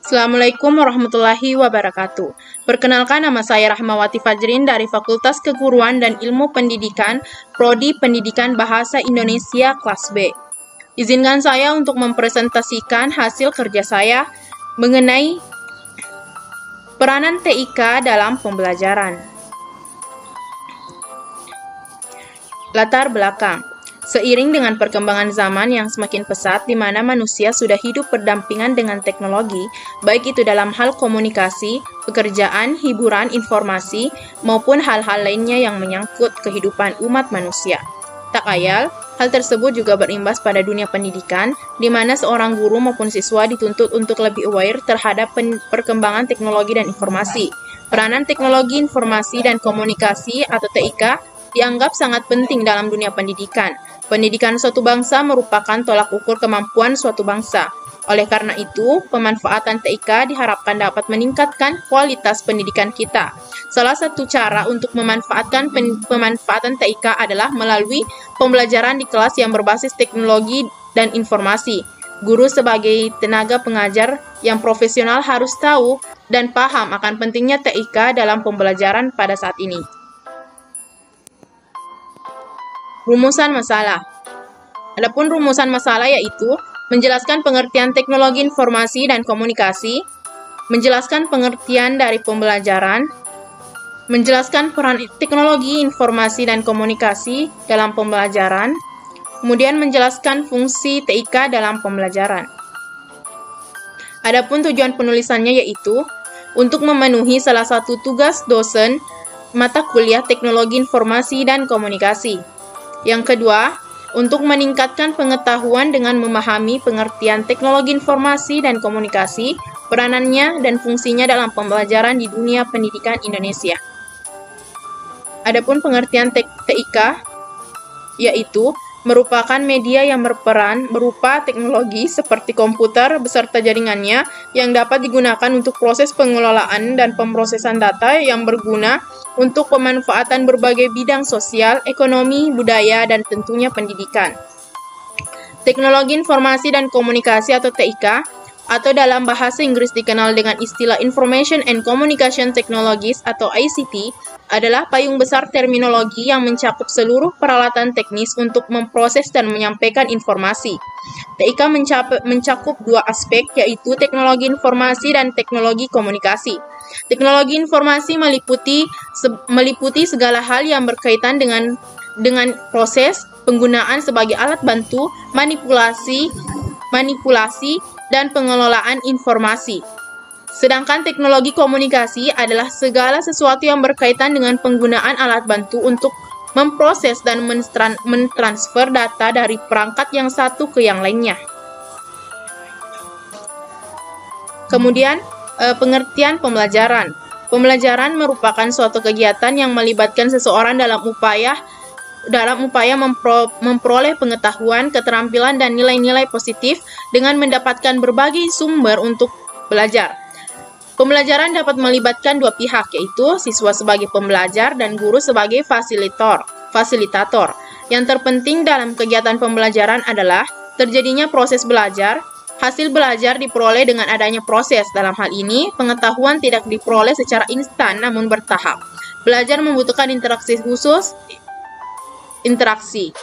Assalamualaikum warahmatullahi wabarakatuh. Perkenalkan, nama saya Rahmawati Fajrin dari Fakultas Keguruan dan Ilmu Pendidikan, Prodi Pendidikan Bahasa Indonesia kelas B. Izinkan saya untuk mempresentasikan hasil kerja saya mengenai peranan TIK dalam pembelajaran. Latar belakang. Seiring dengan perkembangan zaman yang semakin pesat di mana manusia sudah hidup berdampingan dengan teknologi, baik itu dalam hal komunikasi, pekerjaan, hiburan, informasi, maupun hal-hal lainnya yang menyangkut kehidupan umat manusia. Tak ayal, hal tersebut juga berimbas pada dunia pendidikan, di mana seorang guru maupun siswa dituntut untuk lebih aware terhadap perkembangan teknologi dan informasi. Peranan teknologi, informasi, dan komunikasi atau TIK dianggap sangat penting dalam dunia pendidikan. Pendidikan suatu bangsa merupakan tolak ukur kemampuan suatu bangsa. Oleh karena itu, pemanfaatan TIK diharapkan dapat meningkatkan kualitas pendidikan kita. Salah satu cara untuk memanfaatkan pemanfaatan TIK adalah melalui pembelajaran di kelas yang berbasis teknologi dan informasi. Guru sebagai tenaga pengajar yang profesional harus tahu dan paham akan pentingnya TIK dalam pembelajaran pada saat ini. Rumusan masalah. Adapun rumusan masalah yaitu menjelaskan pengertian teknologi informasi dan komunikasi, menjelaskan pengertian dari pembelajaran, menjelaskan peran teknologi informasi dan komunikasi dalam pembelajaran, kemudian menjelaskan fungsi TIK dalam pembelajaran. Adapun tujuan penulisannya yaitu untuk memenuhi salah satu tugas dosen mata kuliah teknologi informasi dan komunikasi. Yang kedua, untuk meningkatkan pengetahuan dengan memahami pengertian teknologi informasi dan komunikasi, peranannya dan fungsinya dalam pembelajaran di dunia pendidikan Indonesia. Adapun pengertian TIK yaitu merupakan media yang berperan berupa teknologi seperti komputer beserta jaringannya yang dapat digunakan untuk proses pengelolaan dan pemrosesan data yang berguna untuk pemanfaatan berbagai bidang sosial, ekonomi, budaya, dan tentunya pendidikan. Teknologi informasi dan komunikasi atau TIK atau dalam bahasa Inggris dikenal dengan istilah Information and Communication Technologies atau ICT adalah payung besar terminologi yang mencakup seluruh peralatan teknis untuk memproses dan menyampaikan informasi. TIK mencakup dua aspek, yaitu teknologi informasi dan teknologi komunikasi. Teknologi informasi meliputi segala hal yang berkaitan dengan proses, penggunaan sebagai alat bantu, manipulasi, dan pengelolaan informasi. Sedangkan teknologi komunikasi adalah segala sesuatu yang berkaitan dengan penggunaan alat bantu untuk memproses dan mentransfer data dari perangkat yang satu ke yang lainnya. Kemudian, pengertian pembelajaran. Pembelajaran merupakan suatu kegiatan yang melibatkan seseorang dalam upaya memperoleh pengetahuan, keterampilan, dan nilai-nilai positif dengan mendapatkan berbagai sumber untuk belajar. Pembelajaran dapat melibatkan dua pihak, yaitu siswa sebagai pembelajar dan guru sebagai fasilitator. Yang terpenting dalam kegiatan pembelajaran adalah terjadinya proses belajar. Hasil belajar diperoleh dengan adanya proses. Dalam hal ini, pengetahuan tidak diperoleh secara instan namun bertahap. Belajar membutuhkan khususnya interaksi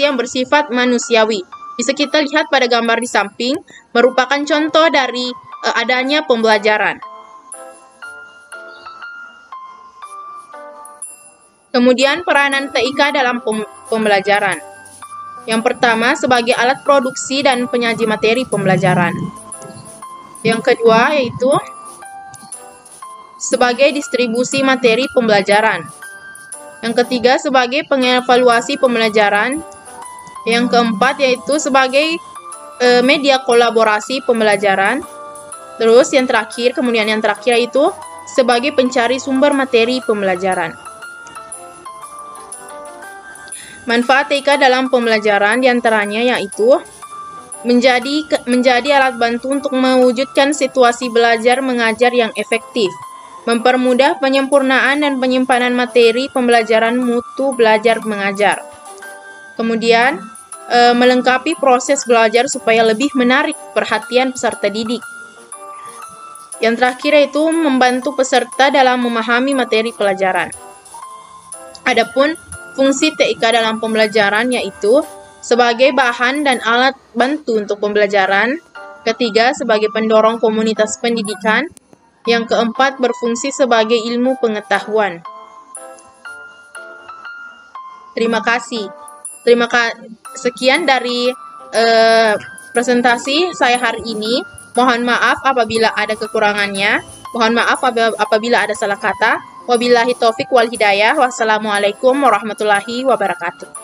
yang bersifat manusiawi. Bisa kita lihat pada gambar di samping, merupakan contoh dari adanya pembelajaran. Kemudian peranan TIK dalam pembelajaran. Yang pertama, sebagai alat produksi dan penyaji materi pembelajaran. Yang kedua, yaitu sebagai distribusi materi pembelajaran. Yang ketiga, sebagai pengevaluasi pembelajaran. Yang keempat, yaitu sebagai media kolaborasi pembelajaran. Terus yang terakhir yaitu sebagai pencari sumber materi pembelajaran. Manfaat TIK dalam pembelajaran diantaranya yaitu menjadi alat bantu untuk mewujudkan situasi belajar mengajar yang efektif, mempermudah penyempurnaan dan penyimpanan materi pembelajaran mutu belajar mengajar. Kemudian, melengkapi proses belajar supaya lebih menarik perhatian peserta didik. Yang terakhir yaitu membantu peserta dalam memahami materi pelajaran. Adapun fungsi TIK dalam pembelajaran yaitu sebagai bahan dan alat bantu untuk pembelajaran. Ketiga, sebagai pendorong komunitas pendidikan. Yang keempat, berfungsi sebagai ilmu pengetahuan. Terima kasih. Sekian dari presentasi saya hari ini. Mohon maaf apabila ada kekurangannya. Mohon maaf apabila ada salah kata. Wabillahi taufik wal hidayah. Wassalamualaikum warahmatullahi wabarakatuh.